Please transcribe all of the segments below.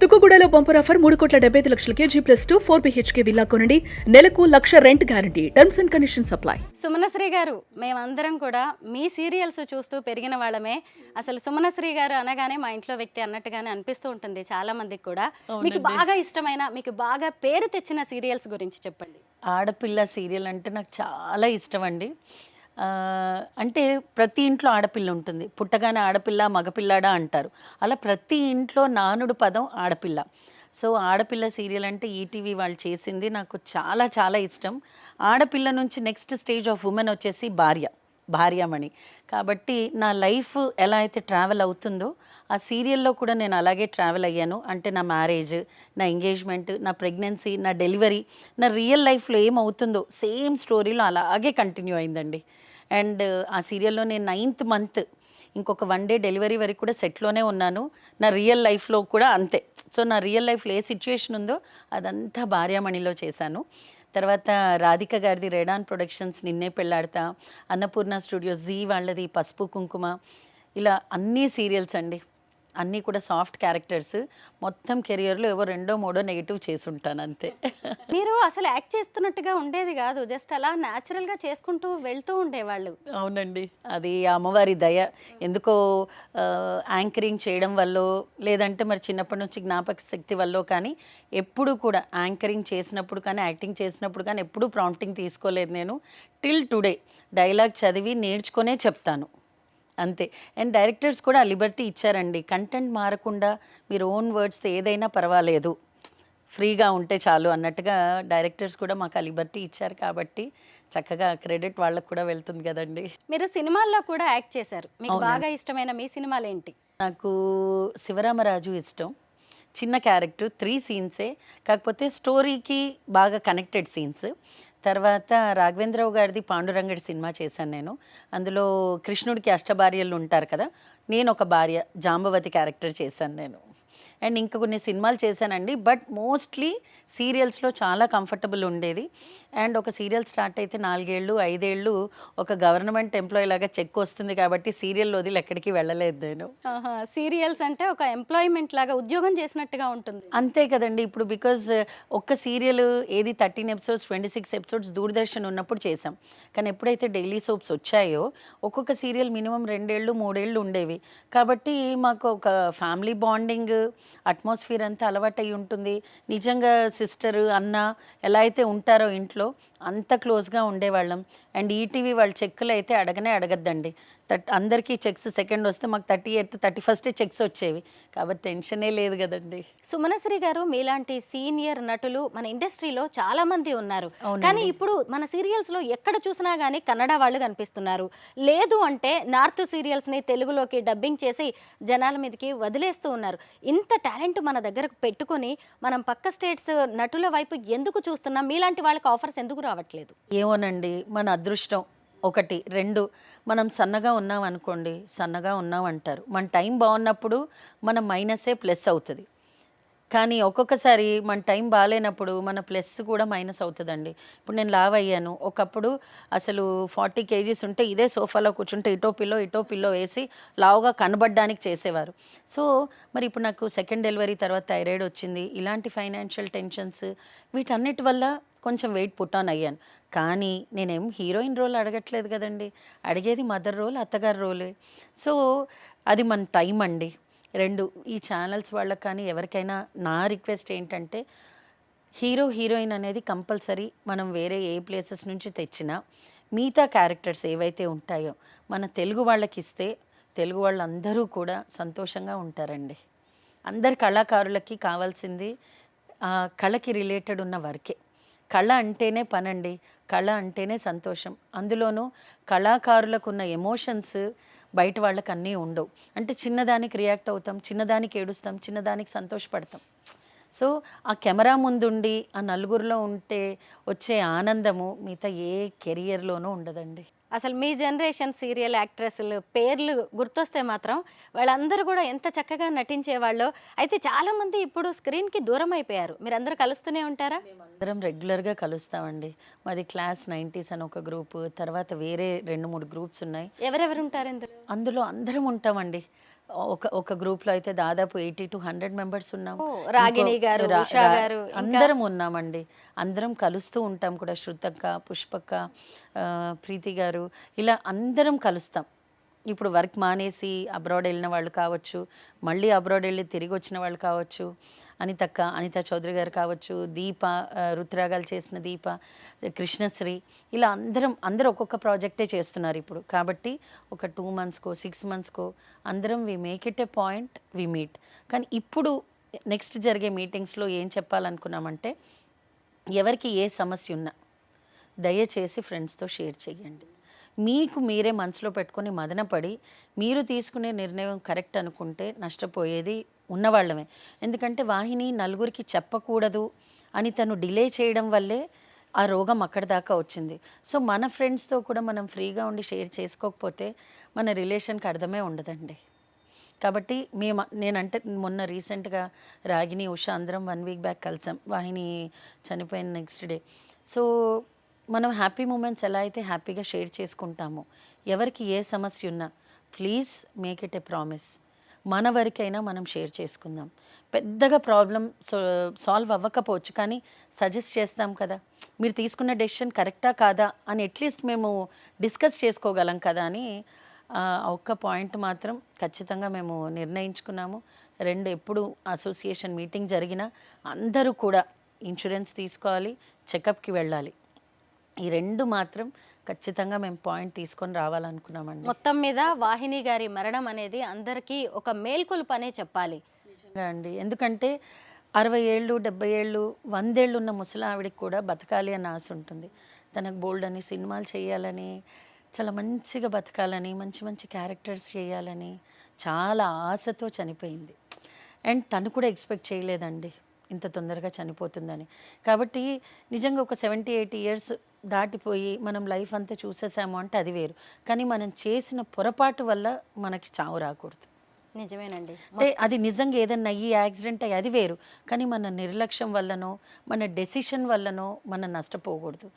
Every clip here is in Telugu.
తుక్కుగూడలో bumper offer 3,75,00,000 G+2 4 BHK villa కొనండి. నెలకు 1,00,000 rent guarantee. Terms and conditions apply. Sumanasri గారు, మేమందరం కూడా మీ సీరియల్స్ చూస్తూ పెరిగిన వాళ్ళమే. అసలు సుమనశ్రీ గారు అనగానే మా ఇంట్లో వ్యక్తి అన్నట్టుగానే అనిపిస్తూ ఉంటుంది చాలా మందికి కూడా. మీకు బాగా ఇష్టమైన, మీకు బాగా పేరు తెచ్చిన సీరియల్స్ గురించి చెప్పండి. ఆడపిల్ల సీరియల్ అంటే నాకు చాలా ఇష్టం అండి. అంటే ప్రతి ఇంట్లో ఆడపిల్ల ఉంటుంది. పుట్టగానే ఆడపిల్ల మగపిల్లాడా అంటారు. అలా ప్రతి ఇంట్లో నానుడు పదం ఆడపిల్ల. సో ఆడపిల్ల సీరియల్ అంటే ఈటీవీ వాళ్ళు చేసింది నాకు చాలా చాలా ఇష్టం. ఆడపిల్ల నుంచి నెక్స్ట్ స్టేజ్ ఆఫ్ ఉమెన్ వచ్చేసి భార్యామణి. కాబట్టి నా లైఫ్ ఎలా అయితే ట్రావెల్ అవుతుందో ఆ సీరియల్లో కూడా నేను అలాగే ట్రావెల్ అయ్యాను. అంటే నా మ్యారేజ్, నా ఎంగేజ్మెంట్, నా ప్రెగ్నెన్సీ, నా డెలివరీ, నా రియల్ లైఫ్లో ఏమవుతుందో సేమ్ స్టోరీలో అలాగే కంటిన్యూ అయిందండి. అండ్ ఆ సీరియల్లో నేను 9th మంత్ ఇంకొక 1 డే డెలివరీ వరకు కూడా సెట్లోనే ఉన్నాను. నా రియల్ లైఫ్లో కూడా అంతే. సో నా రియల్ లైఫ్లో ఏ సిచ్యువేషన్ ఉందో అదంతా భార్యామణిలో చేశాను. తర్వాత రాధిక గారిది రేడాన్ ప్రొడక్షన్స్ నిన్నే పెళ్ళాడతా, అన్నపూర్ణ స్టూడియోస్ జీ వాళ్ళది పసుపు కుంకుమ, ఇలా అన్నీ సీరియల్స్ అండి. అన్నీ కూడా సాఫ్ట్ క్యారెక్టర్స్. మొత్తం కెరియర్లో ఏవో 2, 3 నెగిటివ్ చేసుంటాను అంతే. మీరు అసలు యాక్ట్ చేస్తున్నట్టుగా ఉండేది కాదు, జస్ట్ అలా న్యాచురల్గా చేసుకుంటూ వెళ్తూ ఉండేవాళ్ళు. అవునండి, అది అమ్మవారి దయ. ఎందుకో యాంకరింగ్ చేయడం వల్ల, లేదంటే మరి చిన్నప్పటి నుంచి జ్ఞాపక శక్తి వల్ల కానీ ఎప్పుడు కూడా యాంకరింగ్ చేసినప్పుడు కానీ యాక్టింగ్ చేసినప్పుడు కానీ ఎప్పుడూ ప్రాంప్టింగ్ తీసుకోలేదు నేను. టిల్ టుడే డైలాగ్ చదివి నేర్చుకునే చెప్తాను అంతే. అండ్ డైరెక్టర్స్ కూడా ఆ లిబర్టీ ఇచ్చారండి. కంటెంట్ మారకుండా మీరు ఓన్ వర్డ్స్తో ఏదైనా పర్వాలేదు, ఫ్రీగా ఉంటే చాలు అన్నట్టుగా డైరెక్టర్స్ కూడా మాకు ఆ లిబర్టీ ఇచ్చారు. కాబట్టి చక్కగా క్రెడిట్ వాళ్ళకు కూడా వెళ్తుంది కదండి. మీరు సినిమాల్లో కూడా యాక్ట్ చేశారు. మీకు బాగా ఇష్టమైన మీ సినిమాలు ఏంటి? నాకు శివరామరాజు ఇష్టం. చిన్న క్యారెక్టర్, 3 సీన్సే, కాకపోతే స్టోరీకి బాగా కనెక్టెడ్ సీన్స్. తర్వాత రాఘవేంద్రరావు గారిది పాండురంగడి సినిమా చేశాను నేను. అందులో కృష్ణుడికి అష్టభార్యలు ఉంటారు కదా, నేను ఒక భార్య జాంబవతి క్యారెక్టర్ చేశాను నేను. అండ్ ఇంకా కొన్ని సినిమాలు చేశానండి. బట్ మోస్ట్లీ సీరియల్స్లో చాలా కంఫర్టబుల్ ఉండేది. అండ్ ఒక సీరియల్ స్టార్ట్ అయితే 4 ఏళ్ళు 5 ఏళ్ళు ఒక గవర్నమెంట్ ఎంప్లాయీ లాగా చెక్ వస్తుంది కాబట్టి సీరియల్ వదిలి ఎక్కడికి వెళ్ళలేదు నేను. సీరియల్స్ అంటే ఒక ఎంప్లాయ్మెంట్ లాగా ఉద్యోగం చేసినట్టుగా ఉంటుంది. అంతే కదండి. ఇప్పుడు బికాజ్ ఒక్క సీరియల్ ఏది 13 ఎపిసోడ్స్ 26 ఎపిసోడ్స్ దూరదర్శన్ ఉన్నప్పుడు చేసాం. కానీ ఎప్పుడైతే డైలీ సోప్స్ వచ్చాయో ఒక్కొక్క సీరియల్ మినిమం 2 ఏళ్ళు 3 ఏళ్ళు ఉండేవి. కాబట్టి మాకు ఒక ఫ్యామిలీ బాండింగ్ అట్మాస్ఫియర్ అంతా అలవాటై ఉంటుంది. నిజంగా సిస్టర్ అన్న ఎలా అయితే ఉంటారో ఇంట్లో అంత క్లోజ్గా ఉండేవాళ్ళం. అండ్ ఈటీవీ వాళ్ళ చెక్కులు అయితే అడగద్దండి. అందరికీ చెక్స్ సెకండ్ వస్తే మాకు 30th 31st చెక్స్ వచ్చేవి. కాబట్టి టెన్షనే లేదు కదండి. సుమనశ్రీ గారు, మీలాంటి సీనియర్ నటులు మన ఇండస్ట్రీలో చాలా మంది ఉన్నారు. కానీ ఇప్పుడు మన సీరియల్స్ లో ఎక్కడ చూసినా గానీ కన్నడ వాళ్ళు కనిపిస్తున్నారు. లేదు అంటే నార్త్ సీరియల్స్ ని తెలుగులోకి డబ్బింగ్ చేసి జనాల మీదకి వదిలేస్తూ ఉన్నారు. ఇంత టాలెంట్ మన దగ్గరకు పెట్టుకుని మనం పక్క స్టేట్స్ నటుల వైపు ఎందుకు చూస్తున్నాం? మీలాంటి వాళ్ళకి ఆఫర్స్ ఎందుకు రావట్లేదు? ఏమోనండి, మన అదృష్టం. 1, 2 మనం సన్నగా ఉన్నాం అనుకోండి, సన్నగా ఉన్నాం అంటారు. మన టైం బాగున్నప్పుడు మన మైనసే ప్లస్ అవుతుంది. కానీ ఒక్కొక్కసారి మన టైం బాగాలేనప్పుడు మన ప్లస్ కూడా మైనస్ అవుతుందండి. ఇప్పుడు నేను లావ్ అయ్యాను. ఒకప్పుడు అసలు 40 kgs ఉంటే ఇదే సోఫాలో కూర్చుంటే ఇటో పిల్లో వేసి లావుగా కనబడడానికి చేసేవారు. సో మరి ఇప్పుడు నాకు సెకండ్ డెలివరీ తర్వాత థైరాయిడ్ వచ్చింది. ఇలాంటి ఫైనాన్షియల్ టెన్షన్స్ వీటన్నిటి వల్ల కొంచెం వెయిట్ పుట్ ఆన్ అయ్యాను. కానీ నేనేం హీరోయిన్ రోల్ అడగట్లేదు కదండి, అడిగేది మదర్ రోల్, అత్తగారి రోలే. సో అది మన టైం అండి. 2 ఈ ఛానల్స్ వాళ్ళకి కానీ ఎవరికైనా నా రిక్వెస్ట్ ఏంటంటే, హీరోయిన్ అనేది కంపల్సరీ మనం వేరే ఏ ప్లేసెస్ నుంచి తెచ్చినా మిగతా క్యారెక్టర్స్ ఏవైతే ఉంటాయో మన తెలుగు వాళ్ళకి ఇస్తే తెలుగు వాళ్ళందరూ కూడా సంతోషంగా ఉంటారండి. అందరి కళాకారులకి కావాల్సింది కళకి రిలేటెడ్ ఉన్న వర్కే. కళ అంటేనే పనండి, కళ అంటేనే సంతోషం. అందులోనూ కళాకారులకు ఉన్న ఎమోషన్స్ బయట వాళ్ళకి అన్నీ ఉండవు. అంటే చిన్నదానికి రియాక్ట్ అవుతాం, చిన్నదానికి ఏడుస్తాం, చిన్నదానికి సంతోషపడతాం. సో ఆ కెమెరా ముందుండి ఆ నలుగురిలో ఉంటే వచ్చే ఆనందము మిగతా ఏ కెరియర్లోనూ ఉండదండి. అసలు మీ జనరేషన్ సీరియల్ యాక్ట్రెస్లు పేర్లు గుర్తొస్తే మాత్రం వాళ్ళందరూ కూడా ఎంత చక్కగా నటించేవాళ్ళో. అయితే చాలా మంది ఇప్పుడు స్క్రీన్కి దూరం అయిపోయారు. మీరందరూ కలుస్తూనే ఉంటారా? మేమందరం రెగ్యులర్గా కలుస్తామండి. మాది క్లాస్ 90s అని ఒక గ్రూప్, తర్వాత వేరే 2, 3 గ్రూప్స్ ఉన్నాయి. ఎవరెవరు ఉంటారు ఇందులో? అందులో అందరం ఉంటామండి. ఒక గ్రూప్లో అయితే దాదాపు 80 to 100 మెంబర్స్ ఉన్నాం. ఓ, రాగిణి గారు, ఉషా గారు, ఇంకా? అందరం ఉన్నామండి. అందరం కలుస్తూ ఉంటాం కూడా. శృతక్క, పుష్పక్క, ప్రీతి గారు, ఇలా అందరం కలుస్తాం. ఇప్పుడు వర్క్ మానేసి అబ్రాడ్ వెళ్ళిన వాళ్ళు కావచ్చు, మళ్ళీ అబ్రాడ్ వెళ్ళి తిరిగి వచ్చిన వాళ్ళు కావచ్చు, అనితా చౌదరి గారు కావచ్చు, దీప, రుతురాగాలు చేసిన దీప, కృష్ణశ్రీ, ఇలా అందరూ ఒక్కొక్క ప్రాజెక్టే చేస్తున్నారు ఇప్పుడు. కాబట్టి ఒక 2 monthsకో 6 monthsకో అందరం we make it a point, we meet. కానీ ఇప్పుడు నెక్స్ట్ జరిగే మీటింగ్స్లో ఏం చెప్పాలనుకున్నామంటే, ఎవరికి ఏ సమస్య ఉన్నా దయచేసి ఫ్రెండ్స్తో షేర్ చేయండి. మీకు మీరే మనసులో పెట్టుకొని మదనపడి మీరు తీసుకునే నిర్ణయం కరెక్ట్ అనుకుంటే నష్టపోయేది ఉన్నవాళ్ళమే. ఎందుకంటే వాహిని నలుగురికి చెప్పకూడదు అని తను డిలే చేయడం వల్లే ఆ రోగం అక్కడి దాకా వచ్చింది. సో మన ఫ్రెండ్స్తో కూడా మనం ఫ్రీగా ఉండి షేర్ చేసుకోకపోతే మన రిలేషన్కి అర్థమే ఉండదండి. కాబట్టి నేనంటే మొన్న రీసెంట్గా రాగిణి, ఉష అందరం 1 week బ్యాక్ కలిసాం, వాహిని చనిపోయిన నెక్స్ట్ డే. సో మనం హ్యాపీ మూమెంట్స్ ఎలా అయితే హ్యాపీగా షేర్ చేసుకుంటామో, ఎవరికి ఏ సమస్య ఉన్నా please make it A promise, మన వరకైనా మనం షేర్ చేసుకుందాం. పెద్దగా ప్రాబ్లం సాల్వ్ అవ్వకపోవచ్చు, కానీ సజెస్ట్ చేస్తాం కదా, మీరు తీసుకున్న డెసిషన్ కరెక్టా కాదా అని అట్లీస్ట్ మేము డిస్కస్ చేసుకోగలం కదా అని ఒక్క పాయింట్ మాత్రం ఖచ్చితంగా మేము నిర్ణయించుకున్నాము. 2 ఎప్పుడు అసోసియేషన్ మీటింగ్ జరిగినా అందరూ కూడా ఇన్సూరెన్స్ తీసుకోవాలి, చెకప్కి వెళ్ళాలి. ఈ 2 మాత్రం ఖచ్చితంగా మేము పాయింట్ తీసుకొని రావాలనుకున్నామండి. మొత్తం మీద వాహిని గారి మరణం అనేది అందరికీ ఒక మేల్కొలుపు అనే చెప్పాలి. నిజంగా అండి. ఎందుకంటే 60 ఏళ్ళు, 70 ఏళ్ళు, 100 ఏళ్ళు ఉన్న ముసలావిడికి కూడా బతకాలి అన్న ఆశ ఉంటుంది. తనకు బోల్డ్ అని సినిమాలు చేయాలని, చాలా మంచిగా బతకాలని, మంచి మంచి క్యారెక్టర్స్ చేయాలని చాలా ఆశతో చనిపోయింది. అండ్ తను కూడా ఎక్స్పెక్ట్ చేయలేదండి ఇంత తొందరగా చనిపోతుందని. కాబట్టి నిజంగా ఒక 70-80 years దాటిపోయి మనం లైఫ్ అంతా చూసేసాము అంటే అది వేరు, కానీ మనం చేసిన పొరపాటు వల్ల మనకి చావు రాకూడదు. నిజమేనండి. అంటే అది నిజంగా ఏదన్నా అయ్యి యాక్సిడెంట్ అయ్యి అది వేరు, కానీ మన నిర్లక్ష్యం వల్లనో మన డెసిషన్ వల్లనో మనం నష్టపోకూడదు.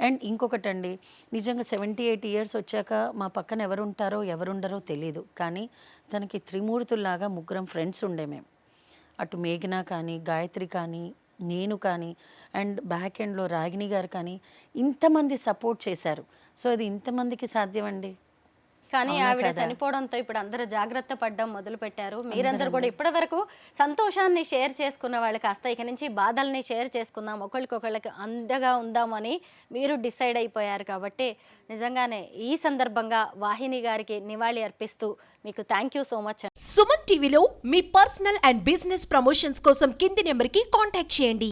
అండ్ ఇంకొకటండి, నిజంగా 70-80 years వచ్చాక మా పక్కన ఎవరుంటారో ఎవరుండరో తెలీదు, కానీ తనకి త్రిమూర్తుల్లాగా 3 ఫ్రెండ్స్ ఉండే మేము. అటు మేఘన కానీ, గాయత్రి కానీ, నేను కానీ, అండ్ బ్యాక్ ఎండ్లో రాగిణి గారు కానీ, ఇంతమంది సపోర్ట్ చేశారు. సో అది ఇంతమందికి సాధ్యమండి. కానీ ఆవిడ చనిపోవడంతో ఇప్పుడు అందరూ జాగ్రత్త పడ్డం మొదలు పెట్టారు. మీరందరూ కూడా ఇప్పటి వరకు సంతోషాన్ని షేర్ చేసుకున్న వాళ్ళు కాస్త ఇక నుంచి బాధల్ని షేర్ చేసుకుందాం, ఒకళ్ళకి అండగా ఉందామని మీరు డిసైడ్ అయిపోయారు. కాబట్టి నిజంగానే ఈ సందర్భంగా వాహిని గారికి నివాళి అర్పిస్తూ మీకు thank you so much. Suman టీవీలో మీ పర్సనల్ అండ్ బిజినెస్ ప్రమోషన్స్ కోసం కింది నెంబర్కి కాంటాక్ట్ చేయండి.